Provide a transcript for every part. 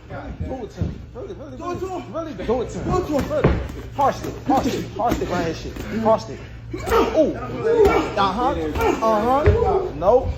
now. Do it to him. Really do it to him. Really. Hard stick right here, shit. Hard stick. Ooh. Nope.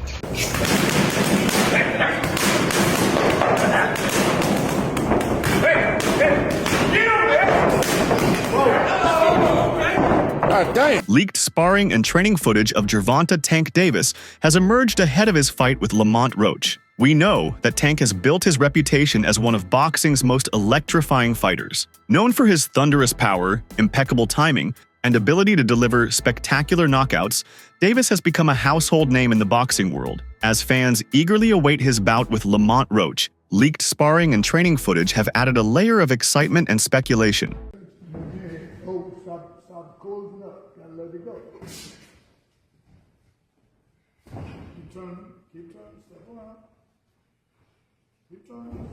Leaked sparring and training footage of Gervonta "Tank" Davis has emerged ahead of his fight with Lamont Roach. We know that Tank has built his reputation as one of boxing's most electrifying fighters. Known for his thunderous power, impeccable timing, and ability to deliver spectacular knockouts, Davis has become a household name in the boxing world. As fans eagerly await his bout with Lamont Roach, leaked sparring and training footage have added a layer of excitement and speculation. Stop closing up. Gotta let it go. Keep turning. Step around. Keep turning.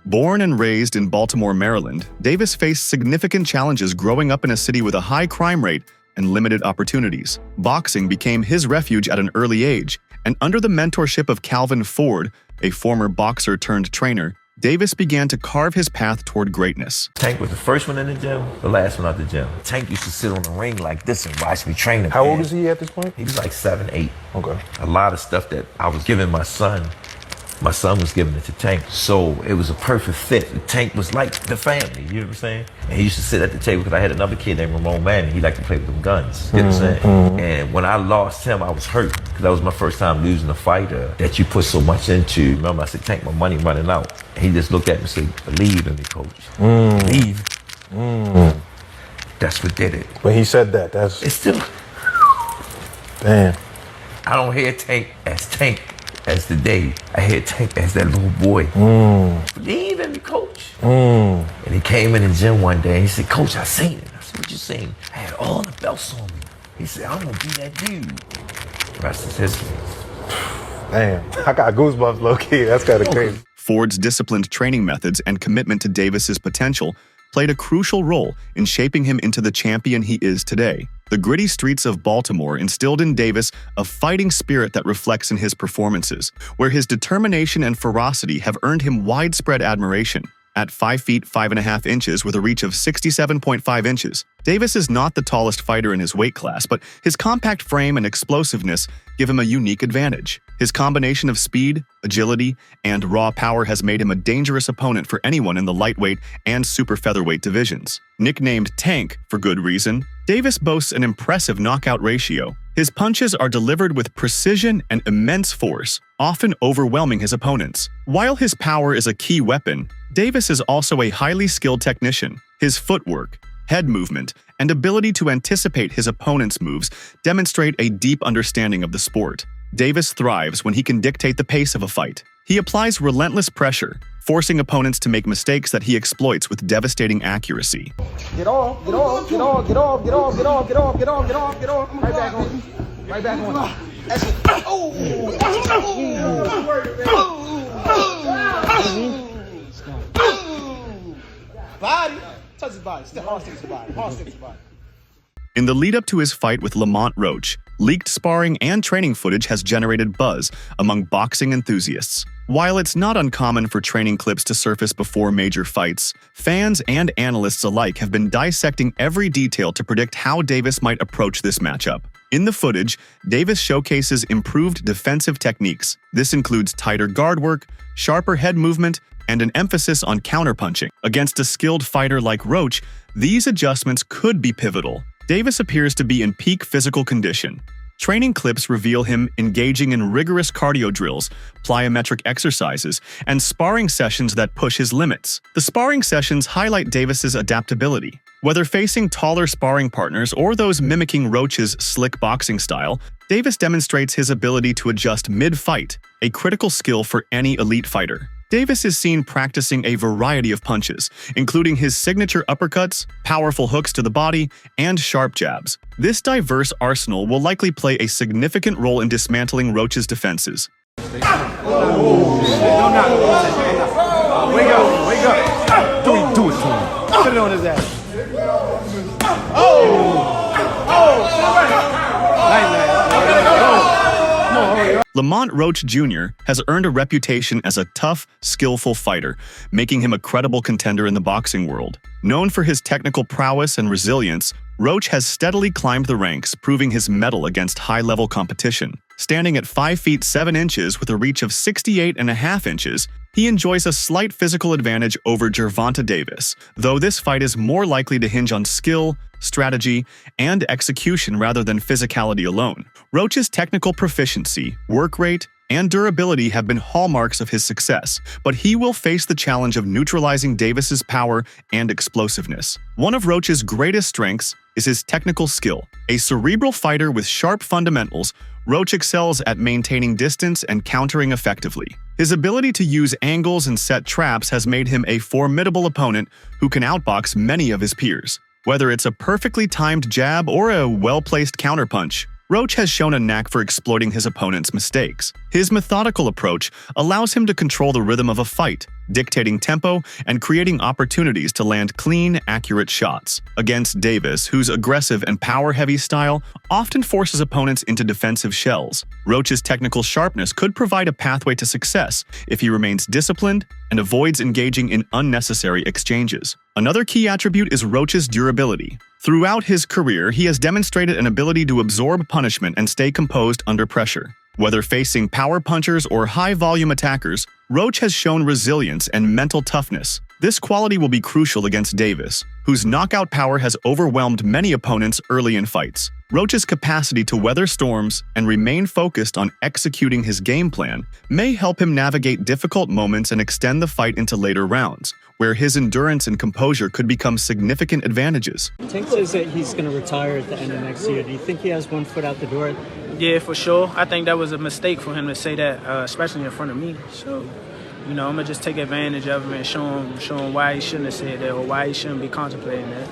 Born and raised in Baltimore, Maryland, Davis faced significant challenges growing up in a city with a high crime rate and limited opportunities. Boxing became his refuge at an early age, and under the mentorship of Calvin Ford, a former boxer turned trainer, Davis began to carve his path toward greatness. Tank was the first one in the gym, the last one out the gym. Tank used to sit on the ring like this and watch me train him. How old is he at this point? He was like 7, 8. Okay. A lot of stuff that I was giving my son was giving it to Tank. So it was a perfect fit. The Tank was like the family, you know what I'm saying? And he used to sit at the table because I had another kid named Ramon Manning. He liked to play with them guns, you know what I'm saying? And when I lost him, I was hurt because that was my first time losing a fighter that you put so much into. Remember, I said, Tank, my money running out. And he just looked at me and said, believe in me, coach. Believe. That's what did it. When he said that, that's... It's still... Damn. I don't hear Tank as the day. I hear Tank as that little boy. Believe in me, coach. And he came in the gym one day and he said, Coach, I seen it. I said, what you seen? I had all the belts on me. He said, I'm gonna be that dude. The rest is history. Damn. I got goosebumps low-key. That's kind of crazy. Ford's disciplined training methods and commitment to Davis's potential played a crucial role in shaping him into the champion he is today. The gritty streets of Baltimore instilled in Davis a fighting spirit that reflects in his performances, where his determination and ferocity have earned him widespread admiration. At 5 feet 5.5 inches with a reach of 67.5 inches, Davis is not the tallest fighter in his weight class, but his compact frame and explosiveness give him a unique advantage. His combination of speed, agility, and raw power has made him a dangerous opponent for anyone in the lightweight and super featherweight divisions. Nicknamed Tank for good reason, Davis boasts an impressive knockout ratio. His punches are delivered with precision and immense force, often overwhelming his opponents. While his power is a key weapon, Davis is also a highly skilled technician. His footwork, head movement, and ability to anticipate his opponent's moves demonstrate a deep understanding of the sport. Davis thrives when he can dictate the pace of a fight. He applies relentless pressure, forcing opponents to make mistakes that he exploits with devastating accuracy. Get off. Right back on. Right back on. That's it. Body. Touch his body. Still hard sticks his body. In the lead-up to his fight with Lamont Roach, leaked sparring and training footage has generated buzz among boxing enthusiasts. While it's not uncommon for training clips to surface before major fights, fans and analysts alike have been dissecting every detail to predict how Davis might approach this matchup. In the footage, Davis showcases improved defensive techniques. This includes tighter guard work, sharper head movement, and an emphasis on counterpunching. Against a skilled fighter like Roach, these adjustments could be pivotal. Davis appears to be in peak physical condition. Training clips reveal him engaging in rigorous cardio drills, plyometric exercises, and sparring sessions that push his limits. The sparring sessions highlight Davis's adaptability. Whether facing taller sparring partners or those mimicking Roach's slick boxing style, Davis demonstrates his ability to adjust mid-fight, a critical skill for any elite fighter. Davis is seen practicing a variety of punches, including his signature uppercuts, powerful hooks to the body, and sharp jabs. This diverse arsenal will likely play a significant role in dismantling Roach's defenses. Wake up, wake up. Do it to him. Put it on his ass. Lamont Roach Jr. has earned a reputation as a tough, skillful fighter, making him a credible contender in the boxing world. Known for his technical prowess and resilience, Roach has steadily climbed the ranks, proving his mettle against high-level competition. Standing at 5 feet 7 inches with a reach of 68.5 inches, he enjoys a slight physical advantage over Gervonta Davis, though this fight is more likely to hinge on skill, strategy, and execution rather than physicality alone. Roach's technical proficiency, work rate, and durability have been hallmarks of his success, but he will face the challenge of neutralizing Davis's power and explosiveness. One of Roach's greatest strengths is his technical skill. A cerebral fighter with sharp fundamentals, Roach excels at maintaining distance and countering effectively. His ability to use angles and set traps has made him a formidable opponent who can outbox many of his peers. Whether it's a perfectly timed jab or a well-placed counterpunch, Roach has shown a knack for exploiting his opponent's mistakes. His methodical approach allows him to control the rhythm of a fight, dictating tempo and creating opportunities to land clean, accurate shots. Against Davis, whose aggressive and power-heavy style often forces opponents into defensive shells, Roach's technical sharpness could provide a pathway to success if he remains disciplined and avoids engaging in unnecessary exchanges. Another key attribute is Roach's durability. Throughout his career, he has demonstrated an ability to absorb punishment and stay composed under pressure. Whether facing power punchers or high-volume attackers, Roach has shown resilience and mental toughness. This quality will be crucial against Davis, whose knockout power has overwhelmed many opponents early in fights. Roach's capacity to weather storms and remain focused on executing his game plan may help him navigate difficult moments and extend the fight into later rounds, where his endurance and composure could become significant advantages. Tank says that he's going to retire at the end of next year. Do you think he has one foot out the door? Yeah, for sure. I think that was a mistake for him to say that, especially in front of me. So, you know, I'm going to just take advantage of him and show him why he shouldn't have said that or why he shouldn't be contemplating that.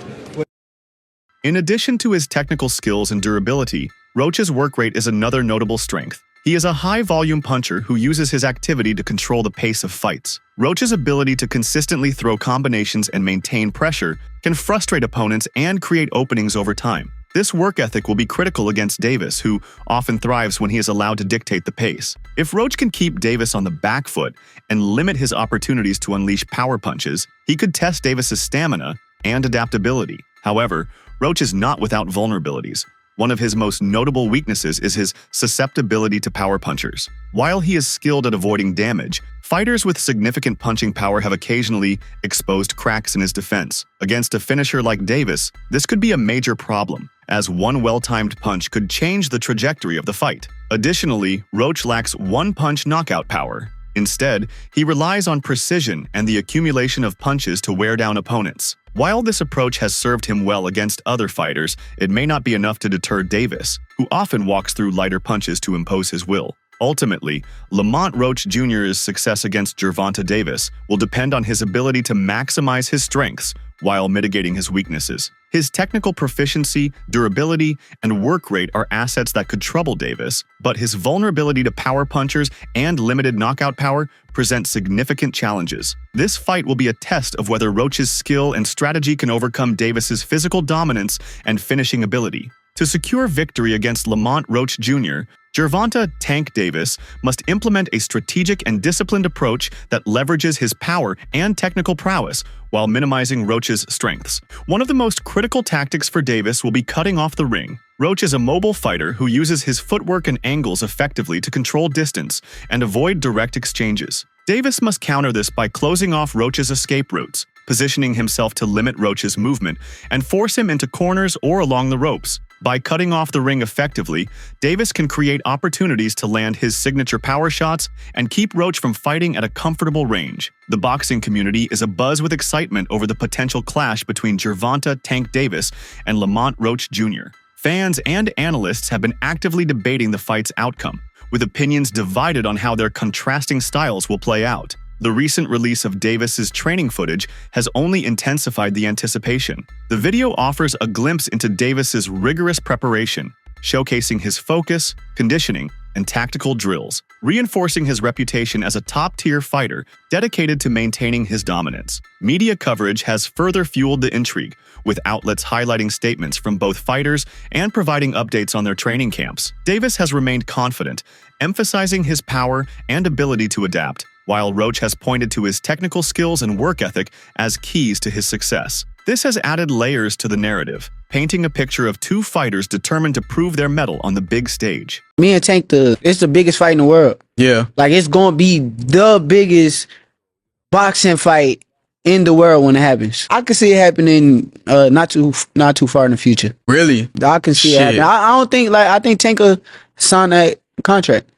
In addition to his technical skills and durability, Roach's work rate is another notable strength. He is a high-volume puncher who uses his activity to control the pace of fights. Roach's ability to consistently throw combinations and maintain pressure can frustrate opponents and create openings over time. This work ethic will be critical against Davis, who often thrives when he is allowed to dictate the pace. If Roach can keep Davis on the back foot and limit his opportunities to unleash power punches, he could test Davis's stamina and adaptability. However, Roach is not without vulnerabilities. One of his most notable weaknesses is his susceptibility to power punchers. While he is skilled at avoiding damage, fighters with significant punching power have occasionally exposed cracks in his defense. Against a finisher like Davis, this could be a major problem, as one well-timed punch could change the trajectory of the fight. Additionally, Roach lacks one-punch knockout power. Instead, he relies on precision and the accumulation of punches to wear down opponents. While this approach has served him well against other fighters, it may not be enough to deter Davis, who often walks through lighter punches to impose his will. Ultimately, Lamont Roach Jr.'s success against Gervonta Davis will depend on his ability to maximize his strengths while mitigating his weaknesses. His technical proficiency, durability, and work rate are assets that could trouble Davis, but his vulnerability to power punchers and limited knockout power present significant challenges. This fight will be a test of whether Roach's skill and strategy can overcome Davis's physical dominance and finishing ability. To secure victory against Lamont Roach Jr., Gervonta "Tank" Davis must implement a strategic and disciplined approach that leverages his power and technical prowess while minimizing Roach's strengths. One of the most critical tactics for Davis will be cutting off the ring. Roach is a mobile fighter who uses his footwork and angles effectively to control distance and avoid direct exchanges. Davis must counter this by closing off Roach's escape routes, positioning himself to limit Roach's movement and force him into corners or along the ropes. By cutting off the ring effectively, Davis can create opportunities to land his signature power shots and keep Roach from fighting at a comfortable range. The boxing community is abuzz with excitement over the potential clash between Gervonta "Tank" Davis and Lamont Roach Jr. Fans and analysts have been actively debating the fight's outcome, with opinions divided on how their contrasting styles will play out. The recent release of Davis's training footage has only intensified the anticipation. The video offers a glimpse into Davis's rigorous preparation, showcasing his focus, conditioning, and tactical drills, reinforcing his reputation as a top-tier fighter dedicated to maintaining his dominance. Media coverage has further fueled the intrigue, with outlets highlighting statements from both fighters and providing updates on their training camps. Davis has remained confident, emphasizing his power and ability to adapt, while Roach has pointed to his technical skills and work ethic as keys to his success. This has added layers to the narrative, painting a picture of two fighters determined to prove their mettle on the big stage. Me and Tank, it's the biggest fight in the world. Yeah. Like, it's gonna be the biggest boxing fight in the world when it happens. I can see it happening not too far in the future. Really? I can see it happening. I think Tank will sign that contract.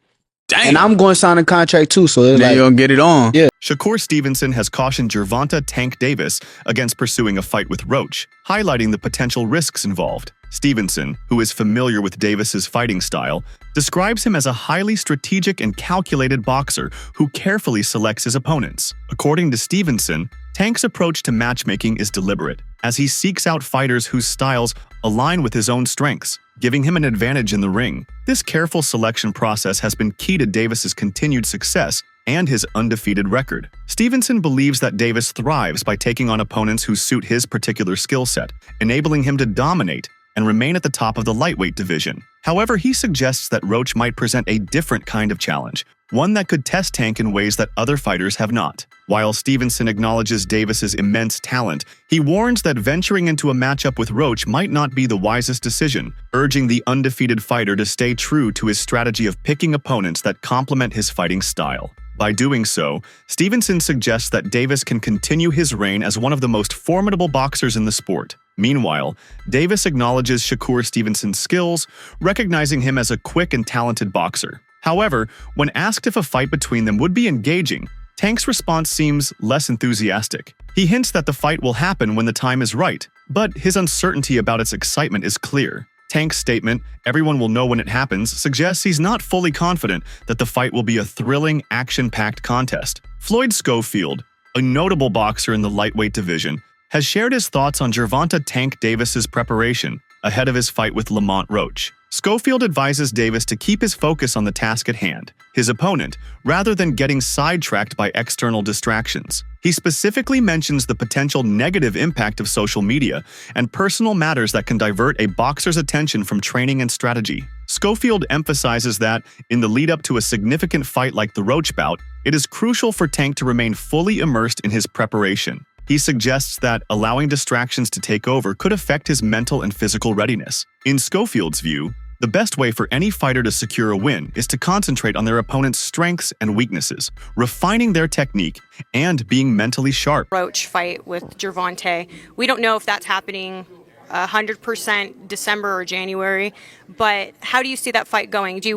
Dang. And I'm going to sign a contract too, so it's now you're gonna get it on. Yeah. Shakur Stevenson has cautioned Gervonta Tank Davis against pursuing a fight with Roach, highlighting the potential risks involved. Stevenson, who is familiar with Davis's fighting style, describes him as a highly strategic and calculated boxer who carefully selects his opponents. According to Stevenson, Tank's approach to matchmaking is deliberate, as he seeks out fighters whose styles align with his own strengths, giving him an advantage in the ring. This careful selection process has been key to Davis's continued success and his undefeated record. Stevenson believes that Davis thrives by taking on opponents who suit his particular skill set, enabling him to dominate and remain at the top of the lightweight division. However, he suggests that Roach might present a different kind of challenge, one that could test Tank in ways that other fighters have not. While Stevenson acknowledges Davis's immense talent, he warns that venturing into a matchup with Roach might not be the wisest decision, urging the undefeated fighter to stay true to his strategy of picking opponents that complement his fighting style. By doing so, Stevenson suggests that Davis can continue his reign as one of the most formidable boxers in the sport. Meanwhile, Davis acknowledges Shakur Stevenson's skills, recognizing him as a quick and talented boxer. However, when asked if a fight between them would be engaging, Tank's response seems less enthusiastic. He hints that the fight will happen when the time is right, but his uncertainty about its excitement is clear. Tank's statement, "Everyone will know when it happens," suggests he's not fully confident that the fight will be a thrilling, action-packed contest. Floyd Schofield, a notable boxer in the lightweight division, has shared his thoughts on Gervonta Tank Davis's preparation ahead of his fight with Lamont Roach. Schofield advises Davis to keep his focus on the task at hand, his opponent, rather than getting sidetracked by external distractions. He specifically mentions the potential negative impact of social media and personal matters that can divert a boxer's attention from training and strategy. Schofield emphasizes that, in the lead-up to a significant fight like the Roach bout, it is crucial for Tank to remain fully immersed in his preparation. He suggests that allowing distractions to take over could affect his mental and physical readiness. In Schofield's view, the best way for any fighter to secure a win is to concentrate on their opponent's strengths and weaknesses, refining their technique, and being mentally sharp. Roach fight with Gervonta. We don't know if that's happening 100% December or January, but how do you see that fight going? Do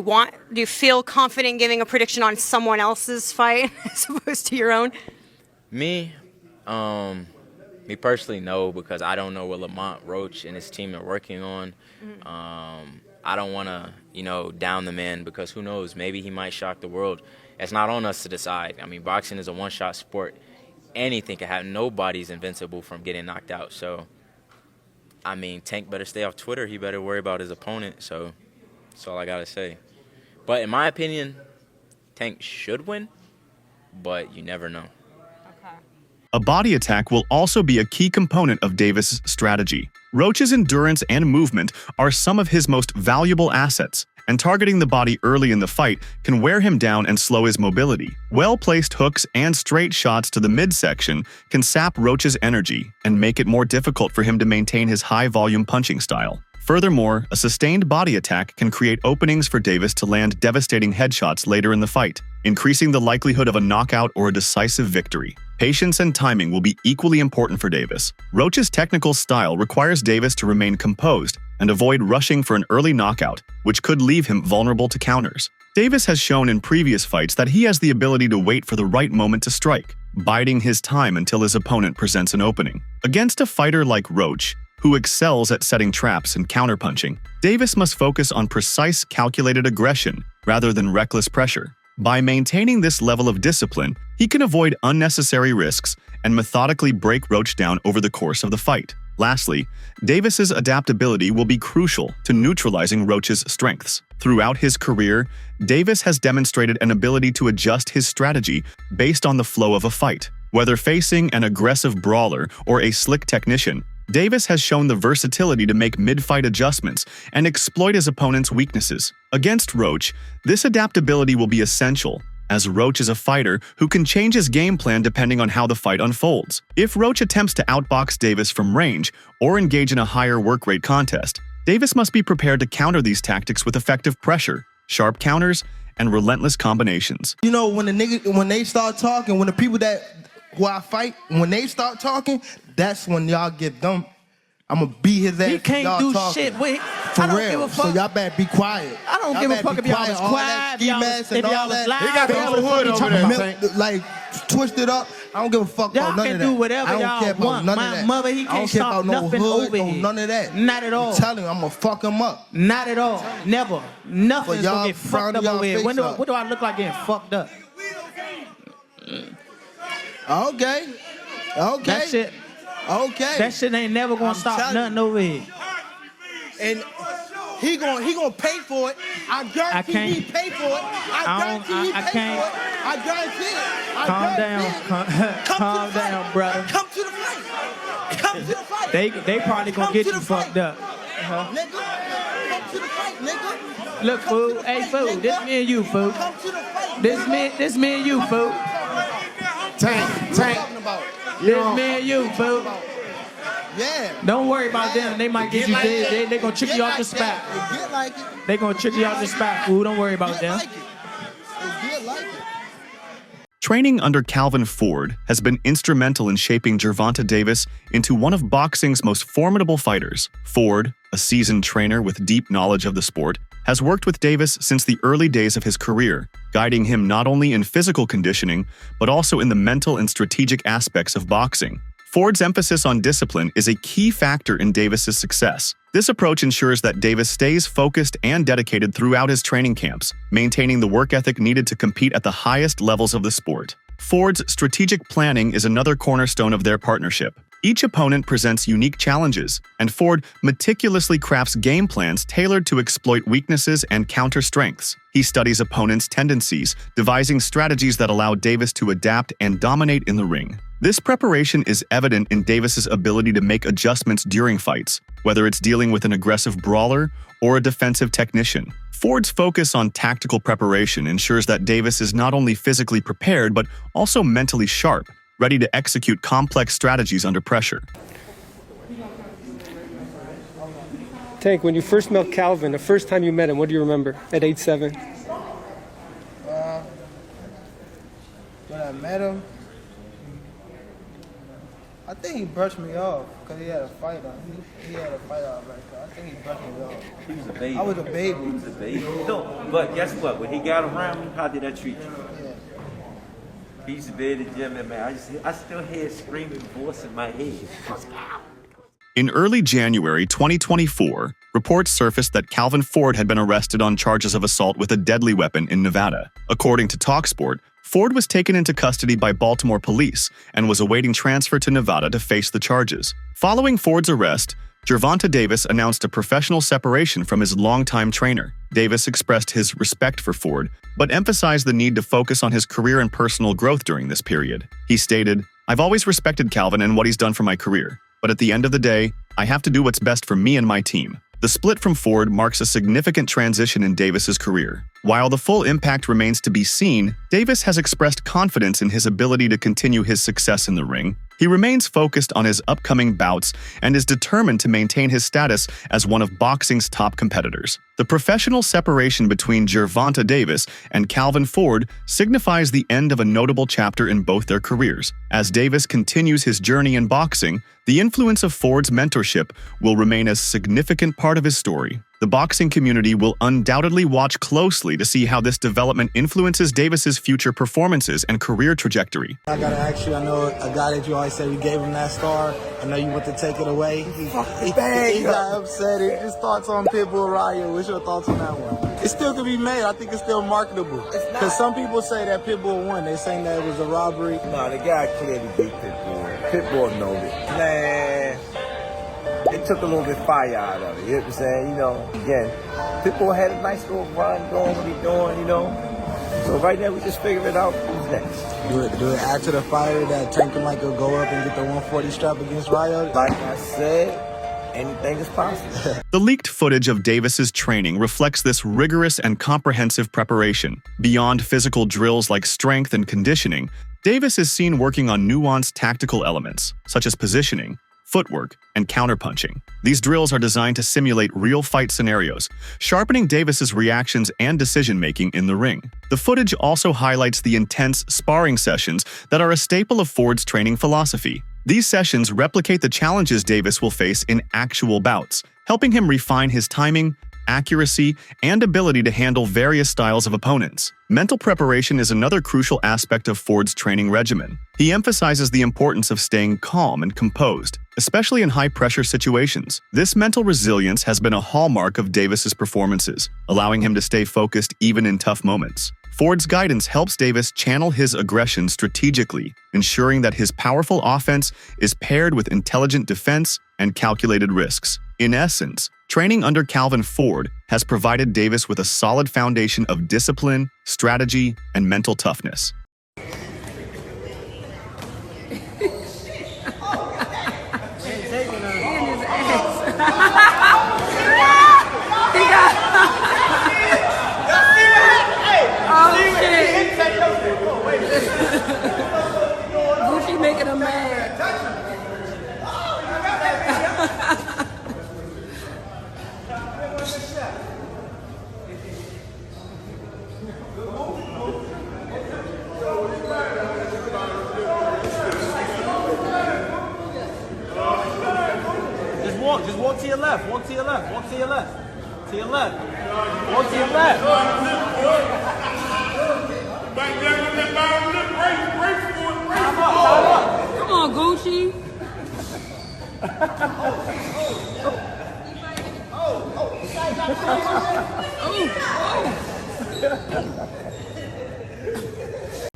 you feel confident giving a prediction on someone else's fight as opposed to your own? Me personally, no, because I don't know what Lamont Roach and his team are working on. I don't want to, down the man, because who knows, maybe he might shock the world. It's not on us to decide. I mean, boxing is a one-shot sport. Anything can happen. Nobody's invincible from getting knocked out. So, I mean, Tank better stay off Twitter. He better worry about his opponent. So, that's all I got to say. But in my opinion, Tank should win, but you never know. A body attack will also be a key component of Davis' strategy. Roach's endurance and movement are some of his most valuable assets, and targeting the body early in the fight can wear him down and slow his mobility. Well-placed hooks and straight shots to the midsection can sap Roach's energy and make it more difficult for him to maintain his high-volume punching style. Furthermore, a sustained body attack can create openings for Davis to land devastating headshots later in the fight, increasing the likelihood of a knockout or a decisive victory. Patience and timing will be equally important for Davis. Roach's technical style requires Davis to remain composed and avoid rushing for an early knockout, which could leave him vulnerable to counters. Davis has shown in previous fights that he has the ability to wait for the right moment to strike, biding his time until his opponent presents an opening. Against a fighter like Roach, who excels at setting traps and counterpunching, Davis must focus on precise, calculated aggression rather than reckless pressure. By maintaining this level of discipline, he can avoid unnecessary risks and methodically break Roach down over the course of the fight. Lastly, Davis's adaptability will be crucial to neutralizing Roach's strengths. Throughout his career, Davis has demonstrated an ability to adjust his strategy based on the flow of a fight. Whether facing an aggressive brawler or a slick technician, Davis has shown the versatility to make mid-fight adjustments and exploit his opponent's weaknesses. Against Roach, this adaptability will be essential, as Roach is a fighter who can change his game plan depending on how the fight unfolds. If Roach attempts to outbox Davis from range or engage in a higher work rate contest, Davis must be prepared to counter these tactics with effective pressure, sharp counters, and relentless combinations. You know, when they start talking, when the people who I fight, when they start talking, that's when y'all get them. I'm gonna beat his ass. He can't do talking. shit. Wait, For I don't real. give a fuck. So y'all better be quiet. I don't give a fuck if y'all was quiet, if y'all was loud. He got the whole hood over there. About? Like, twisted up. I don't give a fuck Y'all about none can of that. do whatever I don't y'all care about want. none My of that. mother, he I don't can't care stop about no nothing hood, over no here. none of that. Not at all. I'm telling you, I'm gonna fuck him up. Not at all. Never. Nothing is y'all gonna get fucked up y'all over here. face up. What do I look like getting fucked up? Okay. That shit. Okay. That shit ain't never gonna stop nothing over here. And he gonna pay for it. I guarantee he pay for it. I guarantee he pay for it. I guarantee it. Calm down. Calm down, brother. Come to the fight. Come to the fight. They probably gonna get you fucked up. Nigga, come to the fight, nigga. Look, fool. Hey, fool. This me and you, fool. Come to the fight. This me and you, fool. Tank. This me and you, fool. Yeah. Don't worry about them. They might get you dead. They gonna trick you off the spot. Get like it. They gonna trick you off the spot, fool. Don't worry about them. Get like it. Training under Calvin Ford has been instrumental in shaping Gervonta Davis into one of boxing's most formidable fighters. Ford, a seasoned trainer with deep knowledge of the sport, has worked with Davis since the early days of his career, guiding him not only in physical conditioning, but also in the mental and strategic aspects of boxing. Ford's emphasis on discipline is a key factor in Davis's success. This approach ensures that Davis stays focused and dedicated throughout his training camps, maintaining the work ethic needed to compete at the highest levels of the sport. Ford's strategic planning is another cornerstone of their partnership. Each opponent presents unique challenges, and Ford meticulously crafts game plans tailored to exploit weaknesses and counter strengths. He studies opponents' tendencies, devising strategies that allow Davis to adapt and dominate in the ring. This preparation is evident in Davis's ability to make adjustments during fights, whether it's dealing with an aggressive brawler or a defensive technician. Ford's focus on tactical preparation ensures that Davis is not only physically prepared but also mentally sharp, ready to execute complex strategies under pressure. Tank, when you first met Calvin, the first time you met him, what do you remember at age 7? When I met him, I think he brushed me off because he had a fight on. He had a fight on right there. I think he brushed me off. He was a baby. I was a baby. He was a baby. No, but guess what? When he got around you, how did that treat you? Yeah. He used to be in the gym, and man, I still hear a screaming voice in my head. In early January 2024, reports surfaced that Calvin Ford had been arrested on charges of assault with a deadly weapon in Nevada. According to TalkSport, Ford was taken into custody by Baltimore police and was awaiting transfer to Nevada to face the charges. Following Ford's arrest, Gervonta Davis announced a professional separation from his longtime trainer. Davis expressed his respect for Ford, but emphasized the need to focus on his career and personal growth during this period. He stated, "I've always respected Calvin and what he's done for my career, but at the end of the day, I have to do what's best for me and my team." The split from Ford marks a significant transition in Davis's career. While the full impact remains to be seen, Davis has expressed confidence in his ability to continue his success in the ring. He remains focused on his upcoming bouts and is determined to maintain his status as one of boxing's top competitors. The professional separation between Gervonta Davis and Calvin Ford signifies the end of a notable chapter in both their careers. As Davis continues his journey in boxing, the influence of Ford's mentorship will remain a significant part of his story. The boxing community will undoubtedly watch closely to see how this development influences Davis's future performances and career trajectory. I gotta ask you, I know a guy that you always say we gave him that star. I know you want to take it away. He got upset. His thoughts on Pitbull Riot. What's your thoughts on that one? It still could be made. I think it's still marketable. Because some people say that Pitbull won. They're saying that it was a robbery. No, the guy clearly beat Pitbull. Pitbull knows it. Man, it took a little bit fire out of it. You know what I'm saying? You know, again, people had a nice little run going, what he doing, you know. So right now we just figuring it out who's next. Do it add to the fire that Tank might go up and get the 140 strap against Ryo? Like I said, anything is possible. The leaked footage of Davis's training reflects this rigorous and comprehensive preparation. Beyond physical drills like strength and conditioning, Davis is seen working on nuanced tactical elements, such as positioning, footwork, and counterpunching. These drills are designed to simulate real fight scenarios, sharpening Davis's reactions and decision-making in the ring. The footage also highlights the intense sparring sessions that are a staple of Ford's training philosophy. These sessions replicate the challenges Davis will face in actual bouts, helping him refine his timing, accuracy, and ability to handle various styles of opponents. Mental preparation is another crucial aspect of Ford's training regimen. He emphasizes the importance of staying calm and composed, especially in high-pressure situations. This mental resilience has been a hallmark of Davis's performances, allowing him to stay focused even in tough moments. Ford's guidance helps Davis channel his aggression strategically, ensuring that his powerful offense is paired with intelligent defense and calculated risks. In essence, training under Calvin Ford has provided Davis with a solid foundation of discipline, strategy, and mental toughness. Gucci making him mad. Just walk to your left. Walk to your left. Walk to your left. To your left. Walk to your left. Come on, Gucci.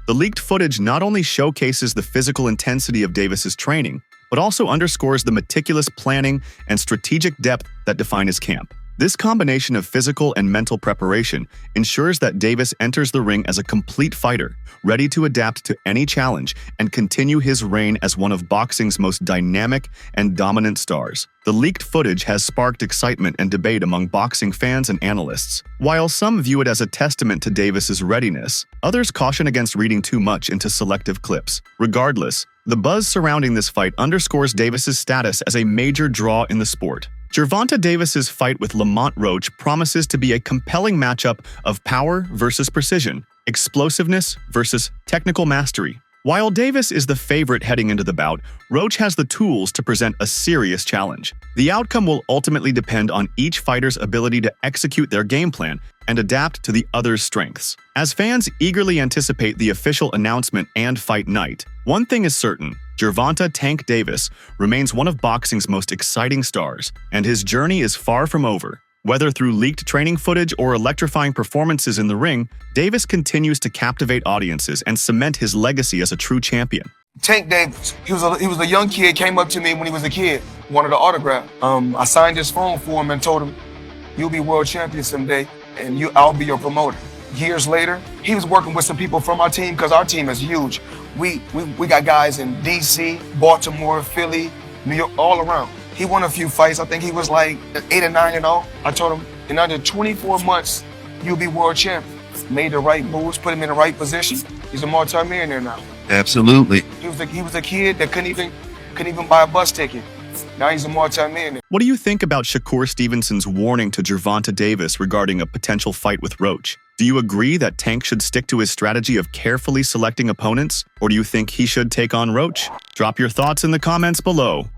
The leaked footage not only showcases the physical intensity of Davis's training, but also underscores the meticulous planning and strategic depth that define his camp. This combination of physical and mental preparation ensures that Davis enters the ring as a complete fighter, ready to adapt to any challenge and continue his reign as one of boxing's most dynamic and dominant stars. The leaked footage has sparked excitement and debate among boxing fans and analysts. While some view it as a testament to Davis's readiness, others caution against reading too much into selective clips. Regardless, the buzz surrounding this fight underscores Davis's status as a major draw in the sport. Gervonta Davis's fight with Lamont Roach promises to be a compelling matchup of power versus precision, explosiveness versus technical mastery. While Davis is the favorite heading into the bout, Roach has the tools to present a serious challenge. The outcome will ultimately depend on each fighter's ability to execute their game plan and adapt to the other's strengths. As fans eagerly anticipate the official announcement and fight night, one thing is certain: Gervonta "Tank" Davis remains one of boxing's most exciting stars, and his journey is far from over. Whether through leaked training footage or electrifying performances in the ring, Davis continues to captivate audiences and cement his legacy as a true champion. Tank Davis, he was a young kid, came up to me when he was a kid, wanted an autograph. I signed his phone for him and told him, "You'll be world champion someday, and I'll be your promoter." Years later, he was working with some people from our team, because our team is huge. We got guys in DC, Baltimore, Philly, New York, all around. He won a few fights. I think he was like 8 or 9-0. I told him, in under 24 months, you'll be world champion. Made the right moves, put him in the right position. He's a multi-millionaire now. Absolutely. He was a kid that couldn't even buy a bus ticket. Now he's a multi-millionaire. What do you think about Shakur Stevenson's warning to Gervonta Davis regarding a potential fight with Roach? Do you agree that Tank should stick to his strategy of carefully selecting opponents, or do you think he should take on Roach? Drop your thoughts in the comments below.